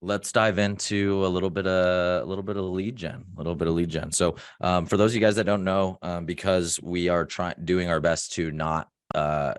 Let's dive into a little bit of lead gen. So, for those of you guys that don't know, because we are doing our best to not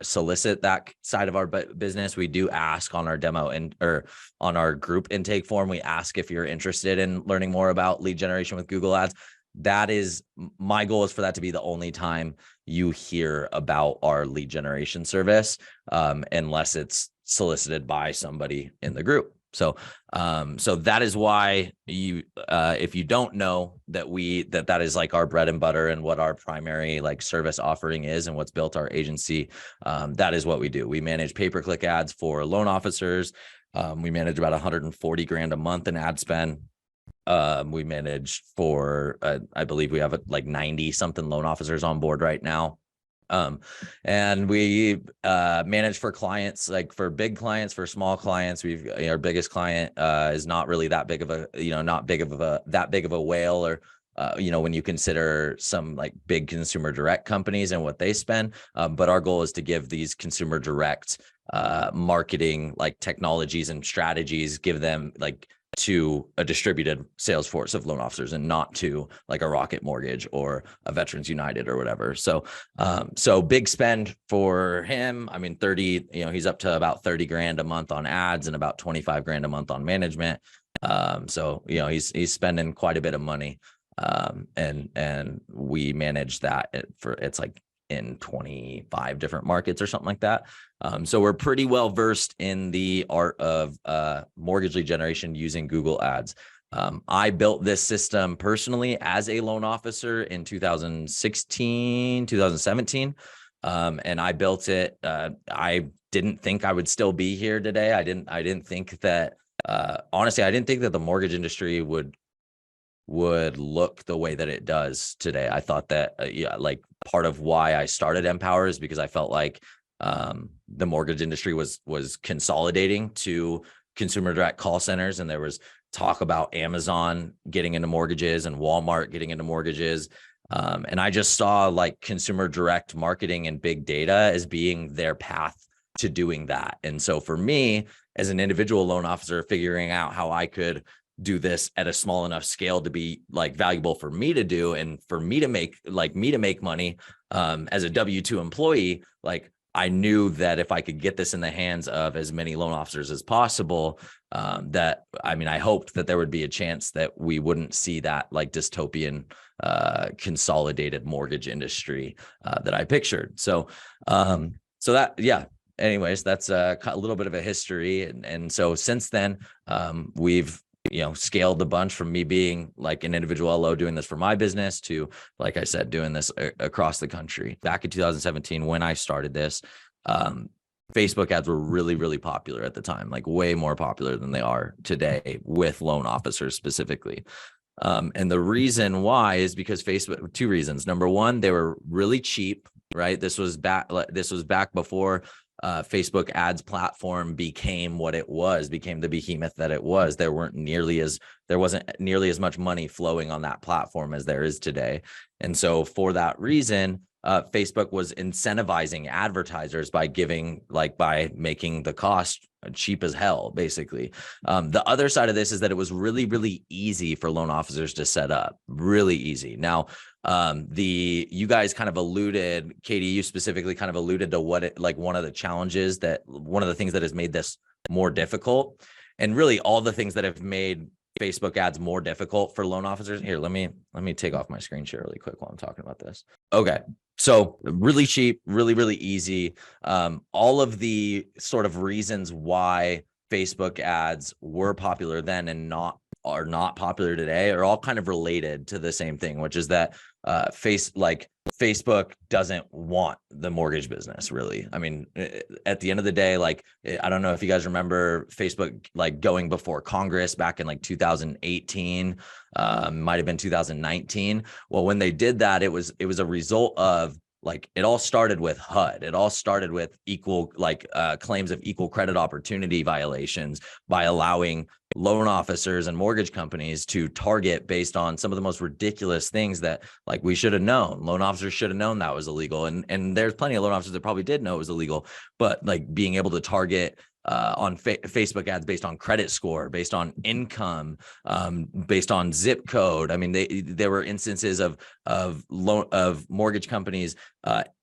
solicit that side of our business, we do ask on our demo or on our group intake form. We ask if you're interested in learning more about lead generation with Google Ads. That is my goal, is for that to be the only time you hear about our lead generation service, unless it's solicited by somebody in the group. So that is why if you don't know that is like our bread and butter and what our primary like service offering is and what's built our agency, that is what we do. We manage pay-per-click ads for loan officers. We manage about 140 grand a month in ad spend. We manage for, I believe we have like 90 something loan officers on board right now. And we manage for clients, like for big clients, for small clients. Our biggest client is not really that big of a, not that big of a whale, or when you consider some like big consumer direct companies and what they spend. But our goal is to give these consumer direct marketing like technologies and strategies, give them like to a distributed sales force of loan officers, and not to like a Rocket Mortgage or a Veterans United or whatever. So big spend for him. I mean, 30, he's up to about 30 grand a month on ads and about 25 grand a month on management. He's spending quite a bit of money. And we manage that it's like in 25 different markets or something like that. So we're pretty well versed in the art of mortgage lead generation using Google Ads. I built this system personally as a loan officer in 2016, 2017. And I built it. I didn't think I would still be here today. I didn't think that, honestly, I didn't think that the mortgage industry would look the way that it does today. I thought that, like part of why I started Empower is because I felt like the mortgage industry was consolidating to consumer direct call centers, and there was talk about Amazon getting into mortgages and Walmart getting into mortgages. And I just saw like consumer direct marketing and big data as being their path to doing that. And so for me, as an individual loan officer, figuring out how I could do this at a small enough scale to be like valuable for me to do, and for me to make money as a W-2 employee, like I knew that if I could get this in the hands of as many loan officers as possible, I hoped that there would be a chance that we wouldn't see that like dystopian consolidated mortgage industry that I pictured. Anyways, that's a little bit of a history. And so since then, we've scaled a bunch, from me being like an individual LO doing this for my business to, like I said, doing this across the country. Back in 2017, when I started this, Facebook ads were really, really popular at the time, like way more popular than they are today with loan officers specifically. And the reason why is because Facebook, two reasons. Number one, they were really cheap, right? This was back before Facebook ads platform became the behemoth that it was. There wasn't nearly as much money flowing on that platform as there is today. And so for that reason, Facebook was incentivizing advertisers by making the cost cheap as hell, basically. The other side of this is that it was really, really easy for loan officers to set up, really easy. Now, you guys kind of alluded, Katie, you specifically kind of alluded to one of the things that has made this more difficult, and really all the things that have made Facebook ads more difficult for loan officers. Here, let me take off my screen share really quick while I'm talking about this. Okay. So really cheap, really, really easy. All of the sort of reasons why Facebook ads were popular then and are not popular today are all kind of related to the same thing, which is that Facebook doesn't want the mortgage business, really. I mean, at the end of the day, like, I don't know if you guys remember Facebook, like going before Congress back in like 2018, might've been 2019. Well, when they did that, it was a result of, like, it all started with HUD. It all started with claims of equal credit opportunity violations by allowing loan officers and mortgage companies to target based on some of the most ridiculous things that, like, we should have known. Loan officers should have known that was illegal. And there's plenty of loan officers that probably did know it was illegal, but like being able to target on Facebook ads based on credit score, based on income, based on zip code. I mean, there were instances of mortgage companies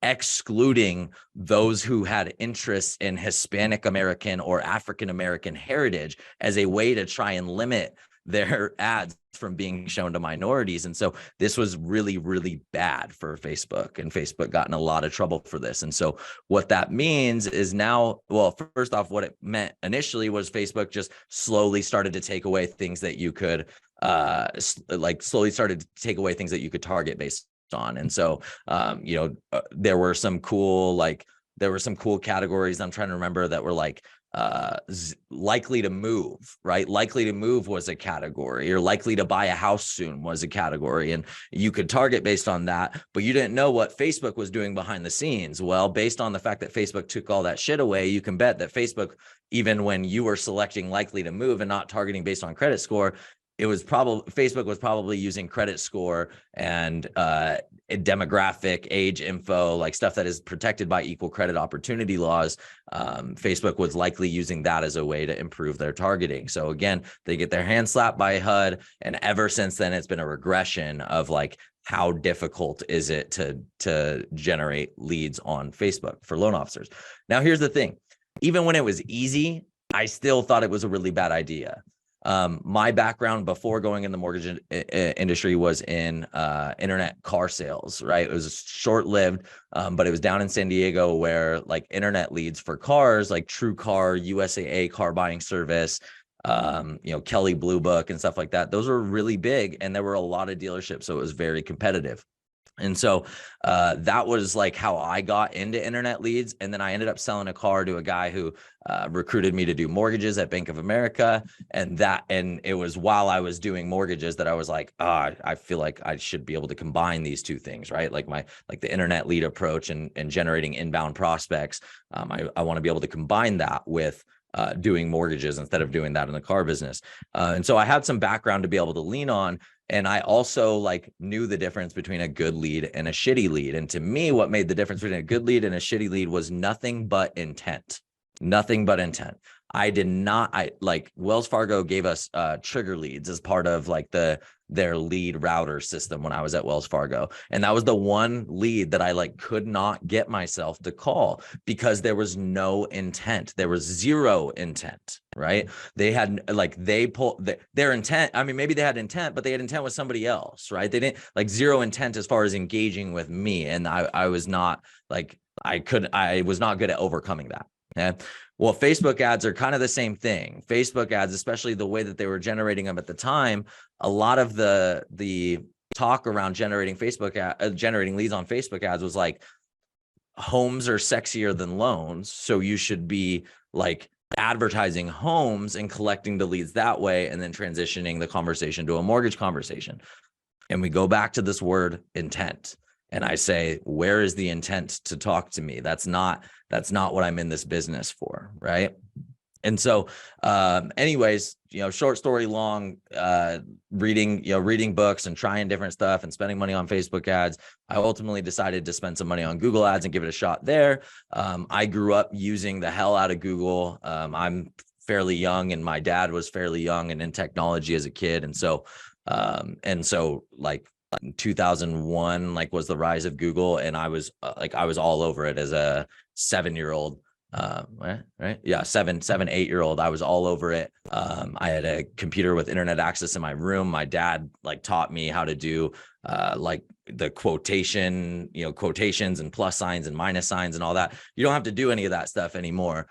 excluding those who had interests in Hispanic American or African American heritage as a way to try and limit their ads from being shown to minorities. And so this was really, really bad for Facebook, and Facebook got in a lot of trouble for this. And so what that means is now, well, first off, what it meant initially was Facebook just slowly started to take away things that you could slowly started to take away things that you could target based on. And so there were some cool categories I'm trying to remember that were like likely to move, right? Likely to move was a category, or likely to buy a house soon was a category. And you could target based on that, but you didn't know what Facebook was doing behind the scenes. Well, based on the fact that Facebook took all that shit away, you can bet that Facebook, even when you were selecting likely to move and not targeting based on credit score, Facebook was probably using credit score and demographic, age info, like stuff that is protected by equal credit opportunity laws. Facebook was likely using that as a way to improve their targeting. So again, they get their hand slapped by HUD, and ever since then, it's been a regression of like, how difficult is it to generate leads on Facebook for loan officers? Now, here's the thing. Even when it was easy, I still thought it was a really bad idea. My background before going in the mortgage industry was in internet car sales, right? It was short-lived, but it was down in San Diego, where like internet leads for cars, like TrueCar, USAA car buying service, Kelly Blue Book and stuff like that. Those were really big, and there were a lot of dealerships, so it was very competitive. And so that was like how I got into internet leads. And then I ended up selling a car to a guy who recruited me to do mortgages at Bank of America. And it was while I was doing mortgages that I was like, I feel like I should be able to combine these two things, right? Like the internet lead approach and generating inbound prospects. I want to be able to combine that with doing mortgages instead of doing that in the car business. And so I had some background to be able to lean on. And I also like knew the difference between a good lead and a shitty lead. And to me, what made the difference between a good lead and a shitty lead was nothing but intent. Nothing but intent. Wells Fargo gave us trigger leads as part of like their lead router system when I was at Wells Fargo. And that was the one lead that I like could not get myself to call because there was no intent. There was zero intent, right? They had they pulled their intent. I mean, maybe they had intent, but they had intent with somebody else, right? They didn't like zero intent as far as engaging with me. And I was not like, I was not good at overcoming that. Yeah. Well, Facebook ads are kind of the same thing. Facebook ads, especially the way that they were generating them at the time, a lot of the talk around generating leads on Facebook ads was like, homes are sexier than loans, so you should be like advertising homes and collecting the leads that way, and then transitioning the conversation to a mortgage conversation. And we go back to this word intent. And I say, where is the intent to talk to me? That's not what I'm in this business for, right? And so anyways, short story long, reading books and trying different stuff and spending money on Facebook ads, I ultimately decided to spend some money on Google ads and give it a shot there. I grew up using the hell out of Google. I'm fairly young, and my dad was fairly young and in technology as a kid. And so like, in 2001 was the rise of Google, and I was all over it as a 7-year-old, right? Yeah, 8-year-old. I was all over it. I had a computer with internet access in my room. My dad taught me how to do the quotations and plus signs and minus signs and all that. You don't have to do any of that stuff anymore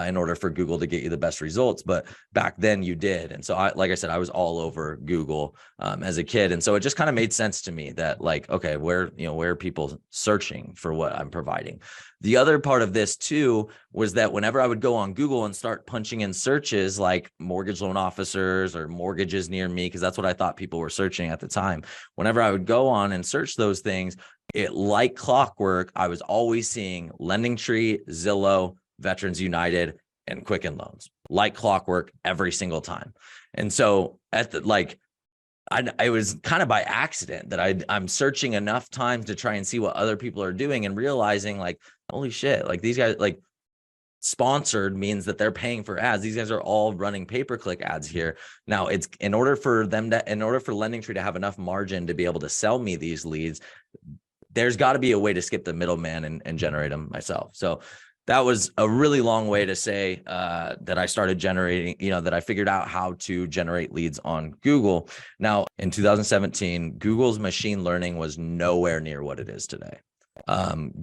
in order for Google to get you the best results. But back then you did. And so like I said, I was all over Google as a kid. And so it just kind of made sense to me that okay, where are people searching for what I'm providing? The other part of this too was that whenever I would go on Google and start punching in searches like mortgage loan officers or mortgages near me, because that's what I thought people were searching at the time. Whenever I would go on and search those things, it like clockwork, I was always seeing LendingTree, Zillow, Veterans United, and Quicken Loans, like clockwork every single time. And so I was kind of by accident that I'm searching enough times to try and see what other people are doing and realizing holy shit, these guys, sponsored means that they're paying for ads. These guys are all running pay-per-click ads here. Now, it's in order for LendingTree to have enough margin to be able to sell me these leads, there's got to be a way to skip the middleman and generate them myself. So that was a really long way to say that I started generating, that I figured out how to generate leads on Google. Now, in 2017, Google's machine learning was nowhere near what it is today.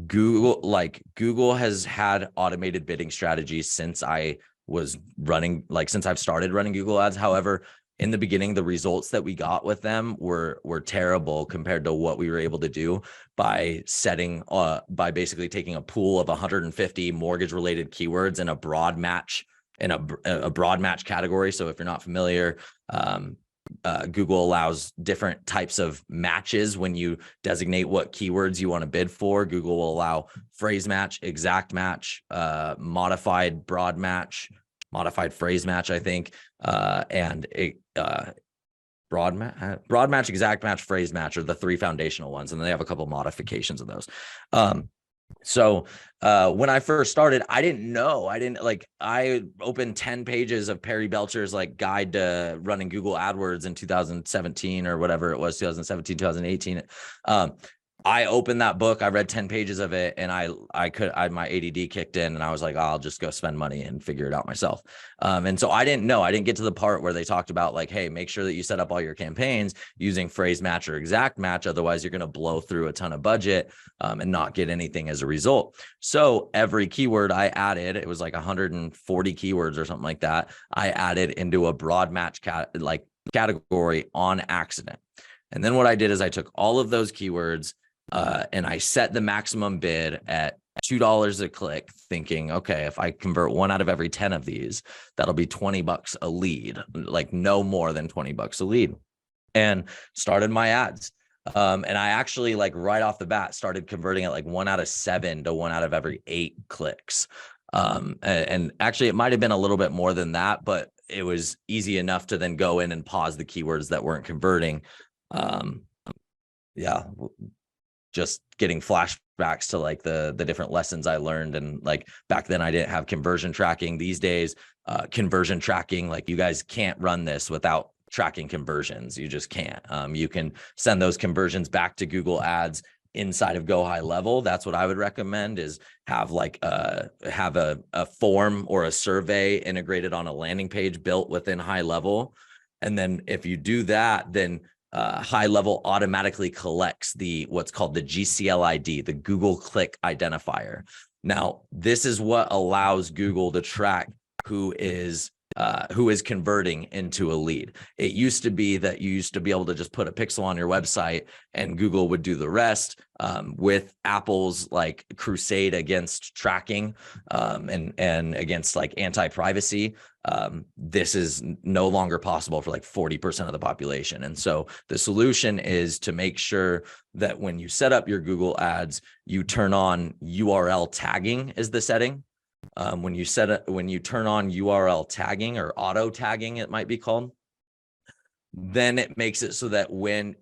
Google has had automated bidding strategies since I've started running Google ads. However, in the beginning, the results that we got with them were terrible compared to what we were able to do by basically taking a pool of 150 mortgage related keywords in a broad match category. So if you're not familiar, Google allows different types of matches when you designate what keywords you want to bid for. Google will allow phrase match, exact match, modified broad match, modified phrase match, I think, and broad match, exact match, phrase match are the three foundational ones, and then they have a couple modifications of those. So when I first started, I opened 10 pages of Perry Belcher's guide to running Google AdWords in 2017 or whatever it was, 2017, 2018. I opened that book, I read 10 pages of it, and my ADD kicked in, and I was like, I'll just go spend money and figure it out myself. And so I didn't get to the part where they talked about hey, make sure that you set up all your campaigns using phrase match or exact match. Otherwise you're going to blow through a ton of budget and not get anything as a result. So every keyword I added, it was 140 keywords or something like that, I added into a broad match category on accident. And then what I did is I took all of those keywords and I set the maximum bid at $2 a click, thinking, okay, if I convert 1 out of every 10 of these, that'll be $20 a lead, no more than $20 a lead, and started my ads. And I actually right off the bat started converting at 1 out of 7 to 1 out of every 8 clicks. And actually it might've been a little bit more than that, but it was easy enough to then go in and pause the keywords that weren't converting. Just getting flashbacks to the different lessons I learned. And back then I didn't have conversion tracking. These days, conversion tracking, you guys can't run this without tracking conversions. You just can't. You can send those conversions back to Google Ads inside of Go High Level. That's what I would recommend, is have a form or a survey integrated on a landing page built within High Level. And then if you do that, then High Level automatically collects what's called the GCL ID, the Google Click Identifier. Now, this is what allows Google to track who is converting into a lead. It used to be that you used to be able to just put a pixel on your website and Google would do the rest. With Apple's crusade against tracking and against anti-privacy, this is no longer possible for 40% of the population. And so the solution is to make sure that when you set up your Google ads, you turn on URL tagging is the setting. When you turn on URL tagging, or auto tagging, it might be called, then it makes it so that when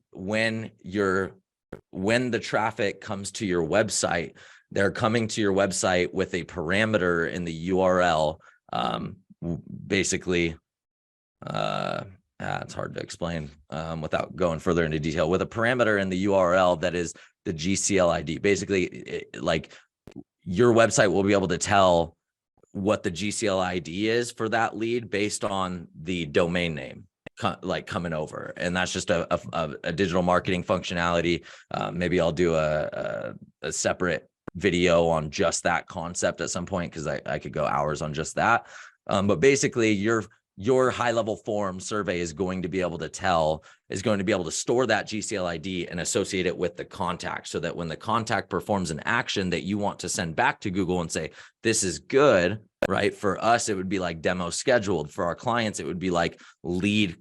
the traffic comes to your website, they're coming to your website with a parameter in the URL. Basically, it's hard to explain without going further into detail, with a parameter in the URL that is the GCL ID. Basically, your website will be able to tell what the GCL ID is for that lead based on the domain name coming over. And that's just a digital marketing functionality. Maybe I'll do a separate video on just that concept at some point, because I could go hours on just that. But basically your high level form survey is going to be able to store that GCL ID and associate it with the contact, so that when the contact performs an action that you want to send back to Google and say, this is good, right? For us, it would be demo scheduled. For our clients, it would be lead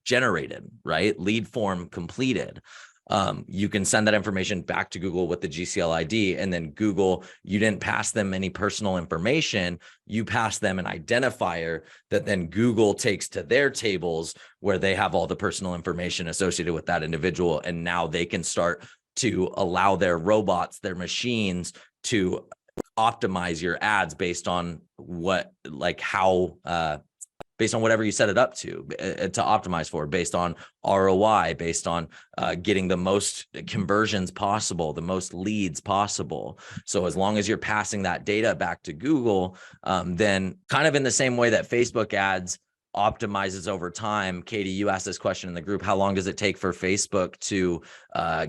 generated, right? Lead form completed. You can send that information back to Google with the GCL ID, and then Google, you didn't pass them any personal information. You pass them an identifier that then Google takes to their tables, where they have all the personal information associated with that individual. And now they can start to allow their robots, their machines, to optimize your ads based on what, like how, based on whatever you set it up to optimize for, based on ROI, based on getting the most conversions possible, the most leads possible. So as long as you're passing that data back to Google, then kind of in the same way that Facebook ads optimizes over time. Katie, you asked this question in the group: how long does it take for Facebook to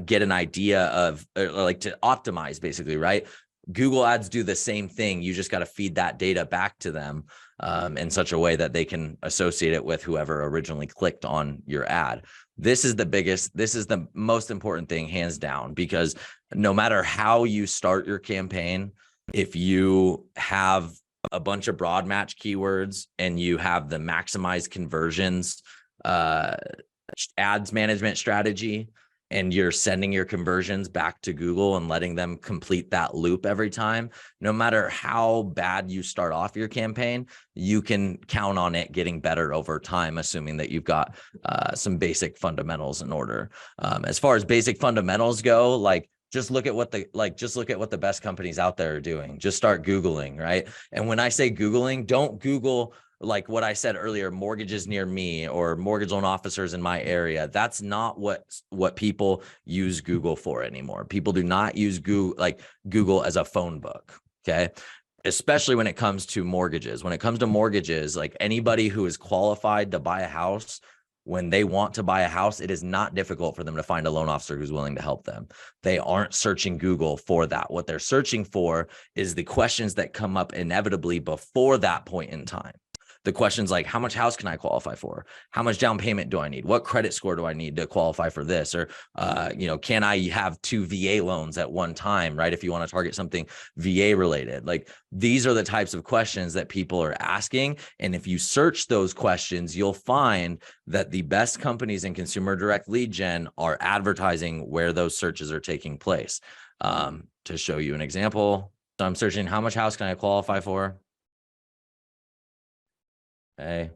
get an idea of, or like to optimize, basically, right? Google ads do the same thing. You just got to feed that data back to them in such a way that they can associate it with whoever originally clicked on your ad. This is the most important thing, hands down, because no matter how you start your campaign, if you have a bunch of broad match keywords and you have the maximized conversions ads management strategy, and you're sending your conversions back to Google and letting them complete that loop every time, no matter how bad you start off your campaign, you can count on it getting better over time, assuming that you've got some basic fundamentals in order. As far as basic fundamentals go, like, just look at what the best companies out there are doing. Just start Googling, right? And when I say Googling, don't Google like what I said earlier, mortgages near me or mortgage loan officers in my area. That's not what people use Google for anymore. People do not use Google as a phone book. Okay. Especially when it comes to mortgages. When it comes to mortgages, like anybody who is qualified to buy a house, when they want to buy a house, it is not difficult for them to find a loan officer who's willing to help them. They aren't searching Google for that. What they're searching for is the questions that come up inevitably before that point in time. The questions like, how much house can I qualify for? How much down payment do I need? What credit score do I need to qualify for this? Or, can I have 2 VA loans at one time, right? If you want to target something VA related, like these are the types of questions that people are asking. And if you search those questions, you'll find that the best companies in consumer direct lead gen are advertising where those searches are taking place. To show you an example, so I'm searching, how much house can I qualify for? Okay.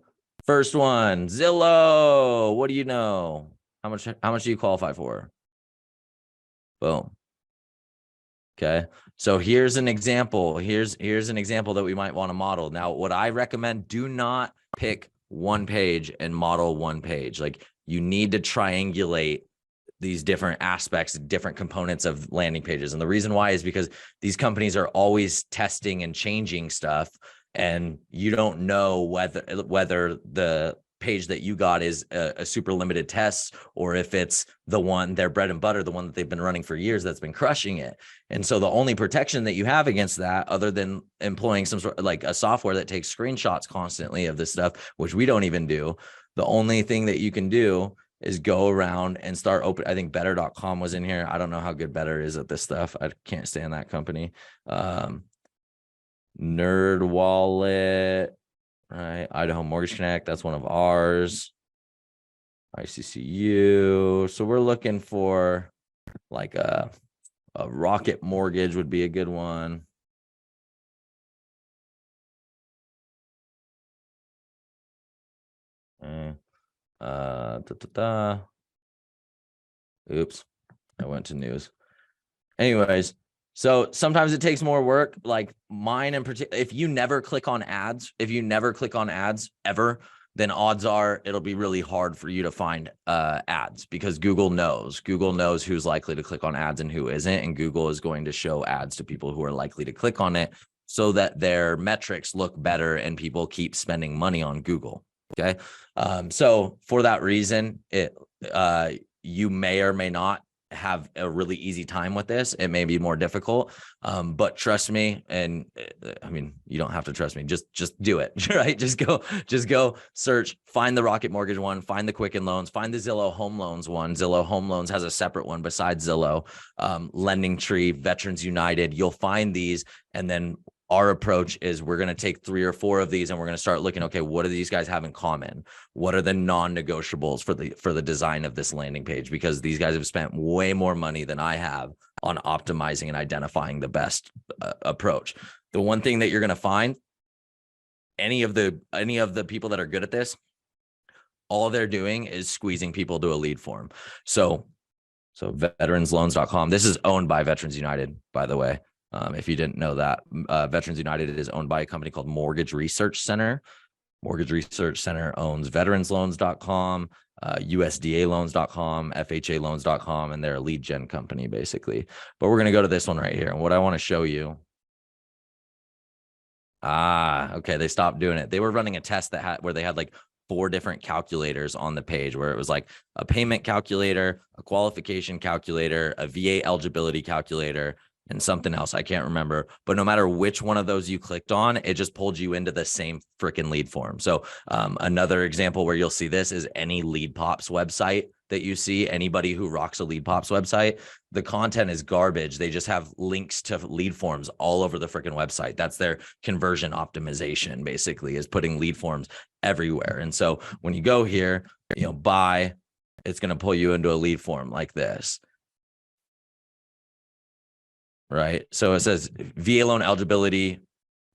First one, Zillow. What do you know? How much do you qualify for? Boom. Okay. So here's an example. Here's an example that we might want to model. Now, what I recommend, do not pick one page and model one page. Like, you need to triangulate these different aspects, different components of landing pages. And the reason why is because these companies are always testing and changing stuff. And you don't know whether the page that you got is a super limited test, or if it's the one, their bread and butter, the one that they've been running for years that's been crushing it. And so the only protection that you have against that, other than employing some sort of like a software that takes screenshots constantly of this stuff, which we don't even do, the only thing that you can do is go around and start open. I think better.com was in here. I don't know how good Better is at this stuff. I can't stand that company. Nerd Wallet, right? Idaho Mortgage Connect, that's one of ours. ICCU. So we're looking for like a Rocket Mortgage would be a good one. Oops, I went to news. Anyways, so sometimes it takes more work, like mine in particular. If you never click on ads ever, then odds are it'll be really hard for you to find ads, because Google knows who's likely to click on ads and who isn't. And Google is going to show ads to people who are likely to click on it so that their metrics look better and people keep spending money on Google. Okay. So for that reason, you may or may not have a really easy time with this. It may be more difficult, but trust me. And I mean, you don't have to trust me. Just do it, right? Just go search, find the Rocket Mortgage one, find the Quicken Loans, find the Zillow Home Loans one. Zillow Home Loans has a separate one besides Zillow. Lending Tree, Veterans United. You'll find these, and then our approach is we're going to take 3 or 4 of these and we're going to start looking, okay, what do these guys have in common? What are the non-negotiables for the design of this landing page? Because these guys have spent way more money than I have on optimizing and identifying the best approach. The one thing that you're going to find, any of the people that are good at this, all they're doing is squeezing people to a lead form. So veteransloans.com, this is owned by Veterans United, by the way. If you didn't know that, Veterans United is owned by a company called Mortgage Research Center. Mortgage Research Center owns veteransloans.com, USDAloans.com, FHAloans.com, and they're a lead gen company basically. But we're going to go to this one right here. And what I want to show you. Okay. They stopped doing it. They were running a test where they had like 4 different calculators on the page, where it was like a payment calculator, a qualification calculator, a VA eligibility calculator, and something else I can't remember. But no matter which one of those you clicked on, it just pulled you into the same freaking lead form. So another example where you'll see this is any LeadPops website that you see, anybody who rocks a LeadPops website, the content is garbage. They just have links to lead forms all over the freaking website. That's their conversion optimization, basically, is putting lead forms everywhere. And so when you go here, buy, it's going to pull you into a lead form like this. Right. So it says VA loan eligibility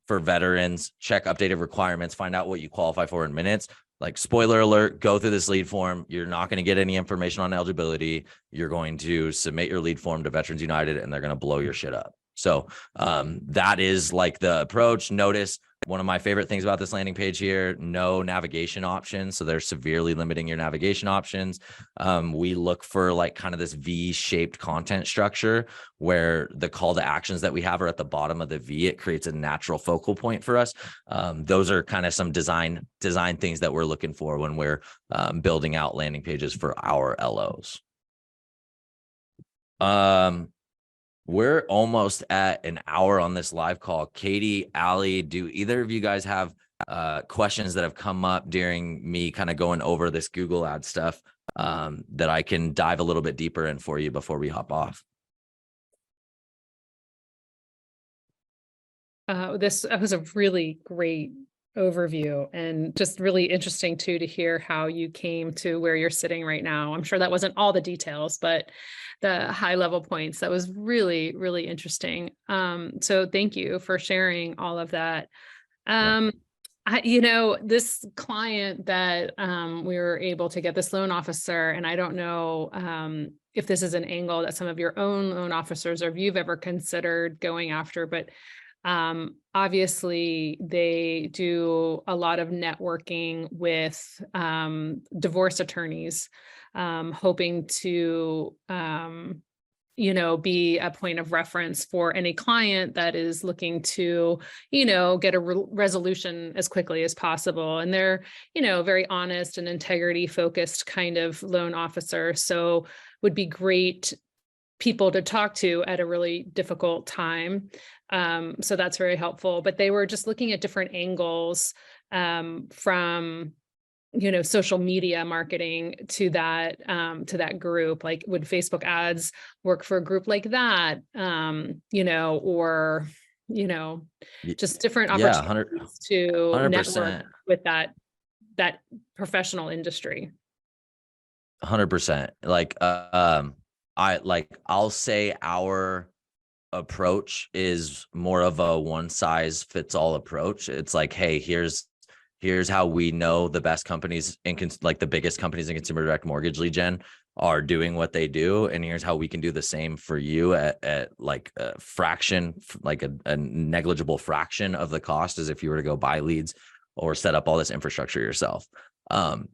for veterans, check updated requirements, find out what you qualify for in minutes. Like, spoiler alert, go through this lead form. You're not going to get any information on eligibility. You're going to submit your lead form to Veterans United and they're going to blow your shit up. So that is like the approach. Notice one of my favorite things about this landing page here, no navigation options. So they're severely limiting your navigation options. We look for like kind of this V-shaped content structure where the call to actions that we have are at the bottom of the V. It creates a natural focal point for us. Those are kind of some design things that we're looking for when we're building out landing pages for our LOs. We're almost at an hour on this live call. Katie, Allie, do either of you guys have questions that have come up during me kind of going over this Google ad stuff that I can dive a little bit deeper in for you before we hop off? This was a really great overview, and just really interesting too to hear how you came to where you're sitting right now. I'm sure that wasn't all the details, but the high level points, that was really, really interesting. So thank you for sharing all of that. This client that we were able to get, this loan officer, and I don't know if this is an angle that some of your own loan officers or if you've ever considered going after, but obviously they do a lot of networking with divorce attorneys, hoping to be a point of reference for any client that is looking to get a resolution as quickly as possible. And they're very honest and integrity focused kind of loan officer, so would be great people to talk to at a really difficult time. So that's very helpful. But they were just looking at different angles from social media marketing to that group. Like, would Facebook ads work for a group like that? Or just different opportunities to 100%. network with that professional industry. 100%. I'll say our approach is more of a one size fits all approach. It's like, hey, here's how we know the best companies the biggest companies in consumer direct mortgage lead gen are doing what they do, and here's how we can do the same for you at like a fraction, like a negligible fraction of the cost as if you were to go buy leads or set up all this infrastructure yourself.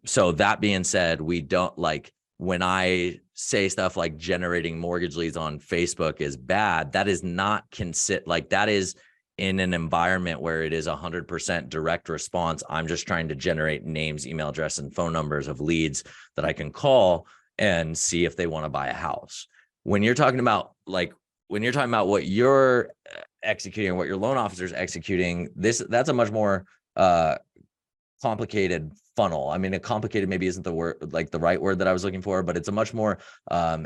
So that being said, we don't like, when I say stuff like generating mortgage leads on Facebook is bad, that is not that is in an environment where it is 100% direct response. I'm just trying to generate names, email address, and phone numbers of leads that I can call and see if they want to buy a house. When you're talking about what you're executing, what your loan officer is executing, that's a much more complicated funnel. I mean, complicated maybe isn't the word, like the right word that I was looking for, but it's a much more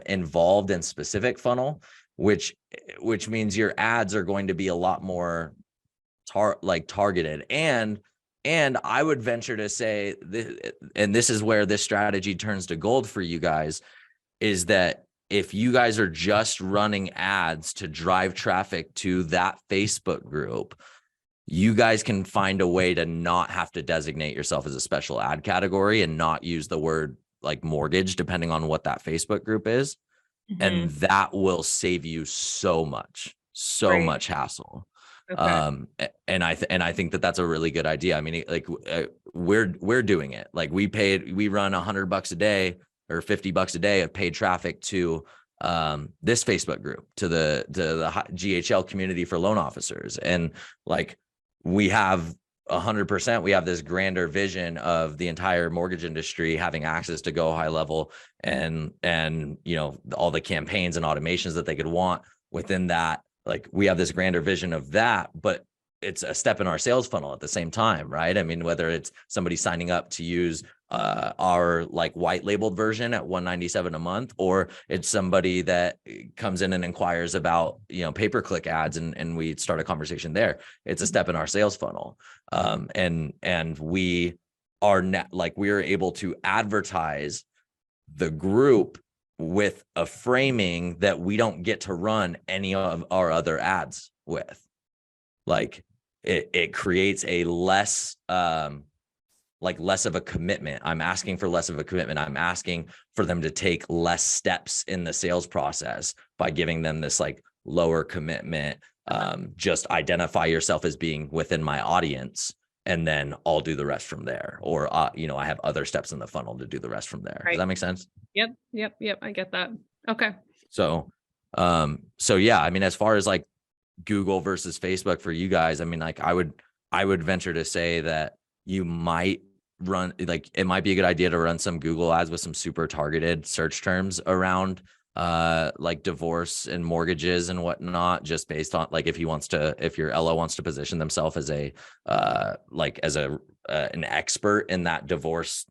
involved and specific funnel, which means your ads are going to be a lot more targeted. And I would venture to say this is where this strategy turns to gold for you guys, is that if you guys are just running ads to drive traffic to that Facebook group, you guys can find a way to not have to designate yourself as a special ad category and not use the word like mortgage, depending on what that Facebook group is. Mm-hmm. And that will save you so much so Right. much hassle. Okay. And I think that that's a really good idea. I mean, like we're doing it. Like we run $100 a day or $50 a day of paid traffic to this Facebook group, to the GHL community for loan officers. And like we have 100%, we have this grander vision of the entire mortgage industry having access to Go High Level and you know, all the campaigns and automations that they could want within that. Like we have this grander vision of that, but it's a step in our sales funnel at the same time, right? I mean, whether it's somebody signing up to use our like white labeled version at $197 a month, or it's somebody that comes in and inquires about, you know, pay-per-click ads, and we start a conversation there. It's a step in our sales funnel. And we are like, we are able to advertise the group with a framing that we don't get to run any of our other ads with. Like it creates a less less of a commitment. I'm asking for less of a commitment. I'm asking for them to take less steps in the sales process by giving them this like lower commitment. Just identify yourself as being within my audience, and then I'll do the rest from there. Or, you know, I have other steps in the funnel to do the rest from there. Right. Does that make sense? Yep. I get that. Okay. So yeah, I mean, as far as like Google versus Facebook for you guys, I mean, like I would venture to say that you might run, like, it might be a good idea to run some Google ads with some super targeted search terms around like divorce and mortgages and whatnot, just based on like, if your LO wants to position themselves as a like as a an expert in that divorce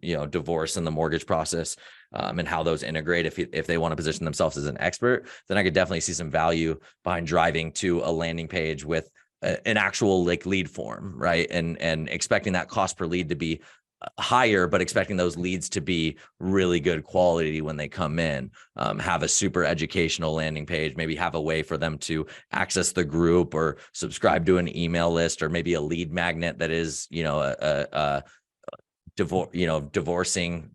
and the mortgage process, and how those integrate. If they want to position themselves as an expert, then I could definitely see some value behind driving to a landing page with an actual like lead form, right? And expecting that cost per lead to be higher, but expecting those leads to be really good quality when they come in. Have a super educational landing page, maybe have a way for them to access the group or subscribe to an email list, or maybe a lead magnet that is, you know, divorcing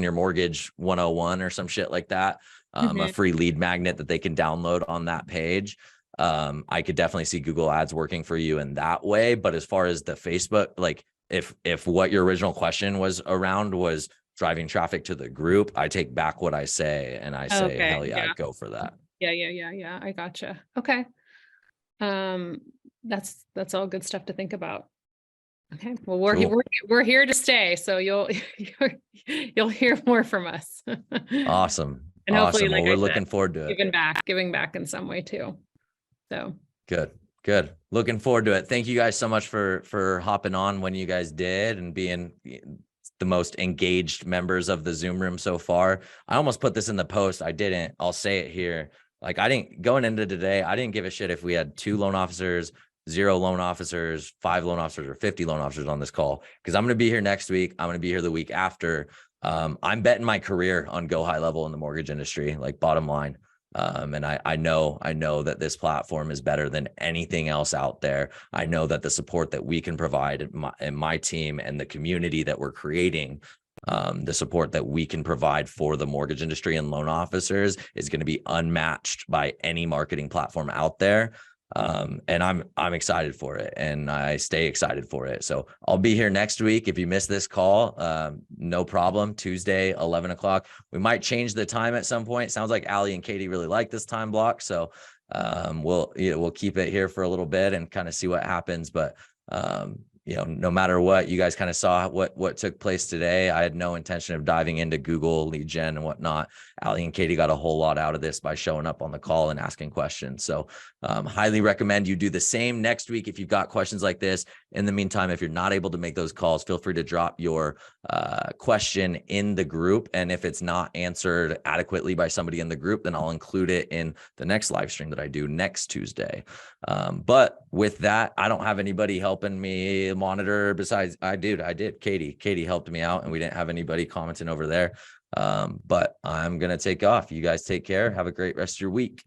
your mortgage 101 or some shit like that. A free lead magnet that they can download on that page. I could definitely see Google ads working for you in that way. But as far as the Facebook, like if what your original question was around was driving traffic to the group, I take back what I say and I say, Okay. hell yeah, go for that. Yeah. I gotcha. Okay. That's all good stuff to think about. Okay. Well, we're here to stay, so you'll hear more from us. Awesome. And hopefully, like well, we're I said, looking forward to it. giving back in some way too. So Good. Looking forward to it. Thank you guys so much for hopping on when you guys did and being the most engaged members of the Zoom room so far. I almost put this in the post. I didn't. I'll say it here. Like going into today, I didn't give a shit if we had 2 loan officers, 0 loan officers, 5 loan officers, or 50 loan officers on this call, because I'm going to be here next week. I'm going to be here the week after. I'm betting my career on Go High Level in the mortgage industry, like bottom line. And I know that this platform is better than anything else out there. I know that the support that we can provide in my team and the community that we're creating, the support that we can provide for the mortgage industry and loan officers is going to be unmatched by any marketing platform out there. And I'm excited for it, and I stay excited for it. So I'll be here next week. If you miss this call, no problem. Tuesday, 11 o'clock. We might change the time at some point. Sounds like Ali and Katie really like this time block. So, we'll keep it here for a little bit and kind of see what happens. But, no matter what, you guys kind of saw what took place today. I had no intention of diving into Google lead gen and whatnot. Ali and Katie got a whole lot out of this by showing up on the call and asking questions. So highly recommend you do the same next week if you've got questions like this. In the meantime, if you're not able to make those calls, feel free to drop your question in the group. And if it's not answered adequately by somebody in the group, then I'll include it in the next live stream that I do next Tuesday. But with that, I don't have anybody helping me monitor besides I did. Katie helped me out, and we didn't have anybody commenting over there. But I'm going to take off. You guys take care. Have a great rest of your week.